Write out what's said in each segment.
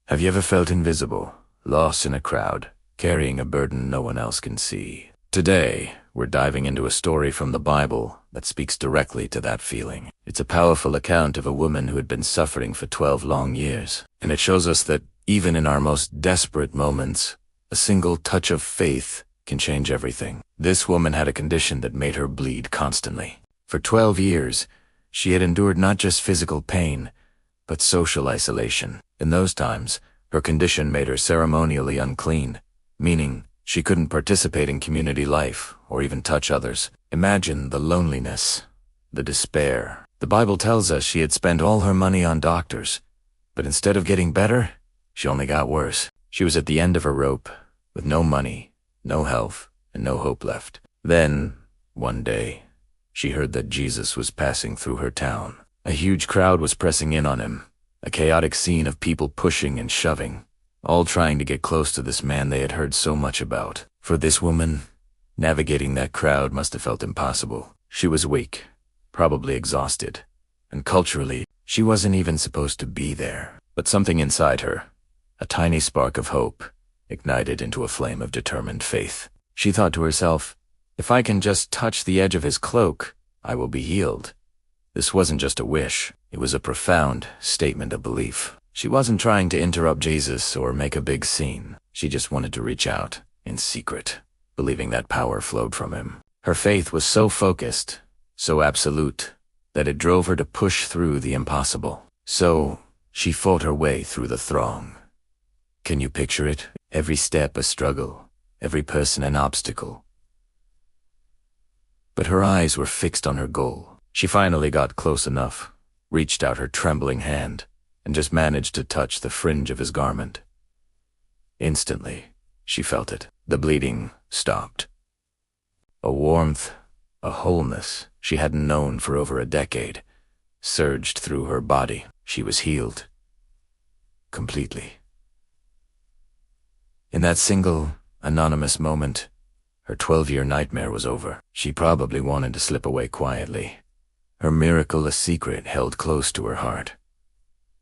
Have you ever felt invisible, lost in a crowd, carrying a burden no one else can see? Today, we're diving into a story from the Bible that speaks directly to that feeling. It's a powerful account of a woman who had been suffering for 12 long years, and it shows us that even in our most desperate moments, a single touch of faith can change everything. This woman had a condition that made her bleed constantly. For 12 years, she had endured not just physical pain, but social isolation. In those times, her condition made her ceremonially unclean, meaning she couldn't participate in community life or even touch others. Imagine the loneliness, the despair. The Bible tells us she had spent all her money on doctors, but instead of getting better, she only got worse. She was at the end of her rope, with no money, no health, and no hope left. Then, one day, she heard that Jesus was passing through her town. A huge crowd was pressing in on him, a chaotic scene of people pushing and shoving, all trying to get close to this man they had heard so much about. For this woman, navigating that crowd must have felt impossible. She was weak, probably exhausted, and culturally, she wasn't even supposed to be there. But something inside her, a tiny spark of hope, ignited into a flame of determined faith. She thought to herself, if I can just touch the edge of his cloak, I will be healed. This wasn't just a wish, it was a profound statement of belief. She wasn't trying to interrupt Jesus or make a big scene. She just wanted to reach out, in secret, believing that power flowed from him. Her faith was so focused, so absolute, that it drove her to push through the impossible. So, she fought her way through the throng. Can you picture it? Every step a struggle, every person an obstacle. But her eyes were fixed on her goal. She finally got close enough, reached out her trembling hand, and just managed to touch the fringe of his garment. Instantly, she felt it. The bleeding stopped. A warmth, a wholeness she hadn't known for over a decade, surged through her body. She was healed. Completely. In that single, anonymous moment, her 12-year nightmare was over. She probably wanted to slip away quietly, her miracle a secret held close to her heart.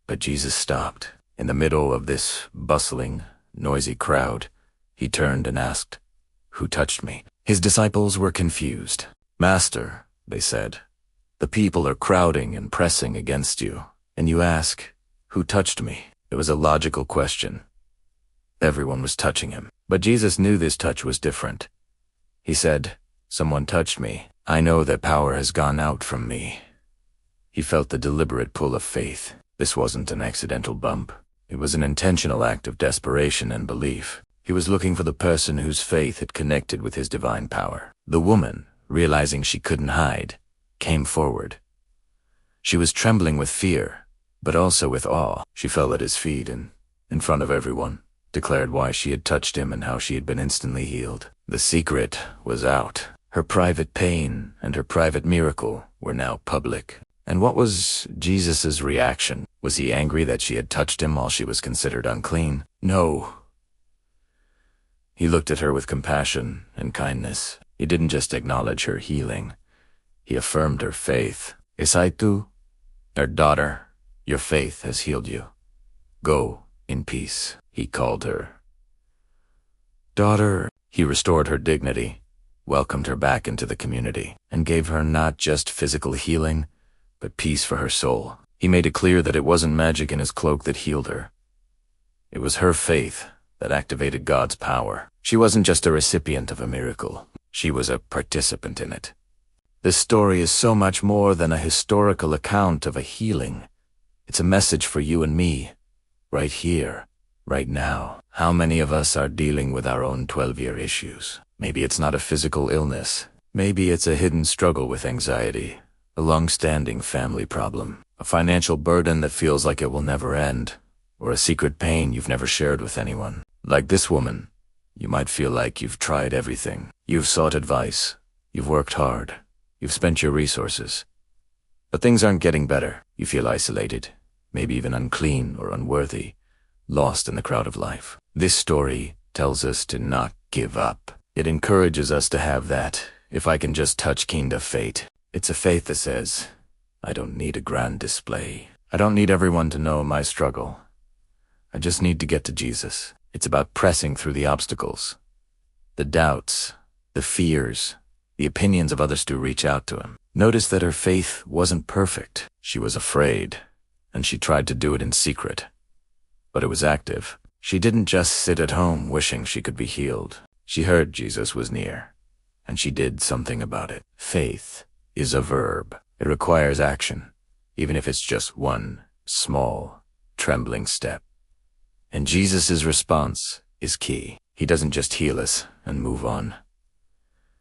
But Jesus stopped. In the middle of this bustling, noisy crowd, he turned and asked, "Who touched me?" His disciples were confused. "Master," they said, "the people are crowding and pressing against you, and you ask, 'Who touched me?'" It was a logical question. Everyone was touching him. But Jesus knew this touch was different. He said, "Someone touched me. I know that power has gone out from me." He felt the deliberate pull of faith. This wasn't an accidental bump. It was an intentional act of desperation and belief. He was looking for the person whose faith had connected with his divine power. The woman, realizing she couldn't hide, came forward. She was trembling with fear, but also with awe. She fell at his feet and, in front of everyone, declared why she had touched him and how she had been instantly healed. The secret was out. Her private pain and her private miracle were now public. And what was Jesus' reaction? Was he angry that she had touched him while she was considered unclean? No. He looked at her with compassion and kindness. He didn't just acknowledge her healing. He affirmed her faith. "Isaitu, her daughter, your faith has healed you. Go in peace," he called her. "Daughter," he restored her dignity, welcomed her back into the community, and gave her not just physical healing, but peace for her soul. He made it clear that it wasn't magic in his cloak that healed her. It was her faith that activated God's power. She wasn't just a recipient of a miracle. She was a participant in it. This story is so much more than a historical account of a healing. It's a message for you and me, right here, right now. How many of us are dealing with our own 12-year issues? Maybe it's not a physical illness. Maybe it's a hidden struggle with anxiety, a long-standing family problem, a financial burden that feels like it will never end, or a secret pain you've never shared with anyone. Like this woman, you might feel like you've tried everything. You've sought advice. You've worked hard. You've spent your resources. But things aren't getting better. You feel isolated, maybe even unclean or unworthy, lost in the crowd of life. This story tells us to not give up. It encourages us to have that, if I can just touch kind of fate. It's a faith that says, I don't need a grand display. I don't need everyone to know my struggle. I just need to get to Jesus. It's about pressing through the obstacles, the doubts, the fears, the opinions of others to reach out to him. Notice that her faith wasn't perfect. She was afraid, and she tried to do it in secret. But it was active. She didn't just sit at home wishing she could be healed. She heard Jesus was near, and she did something about it. Faith is a verb. It requires action, even if it's just one small, trembling step. And Jesus' response is key. He doesn't just heal us and move on.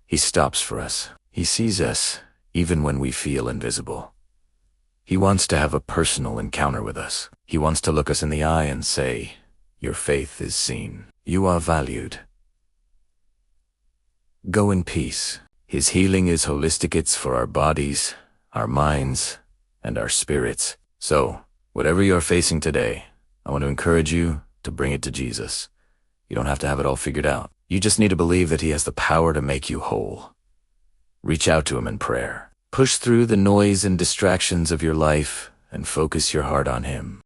He stops for us. He sees us, even when we feel invisible. He wants to have a personal encounter with us. He wants to look us in the eye and say, "Your faith is seen. You are valued. Go in peace." His healing is holistic. It's for our bodies, our minds, and our spirits. So, whatever you're facing today, I want to encourage you to bring it to Jesus. You don't have to have it all figured out. You just need to believe that he has the power to make you whole. Reach out to him in prayer. Push through the noise and distractions of your life and focus your heart on him.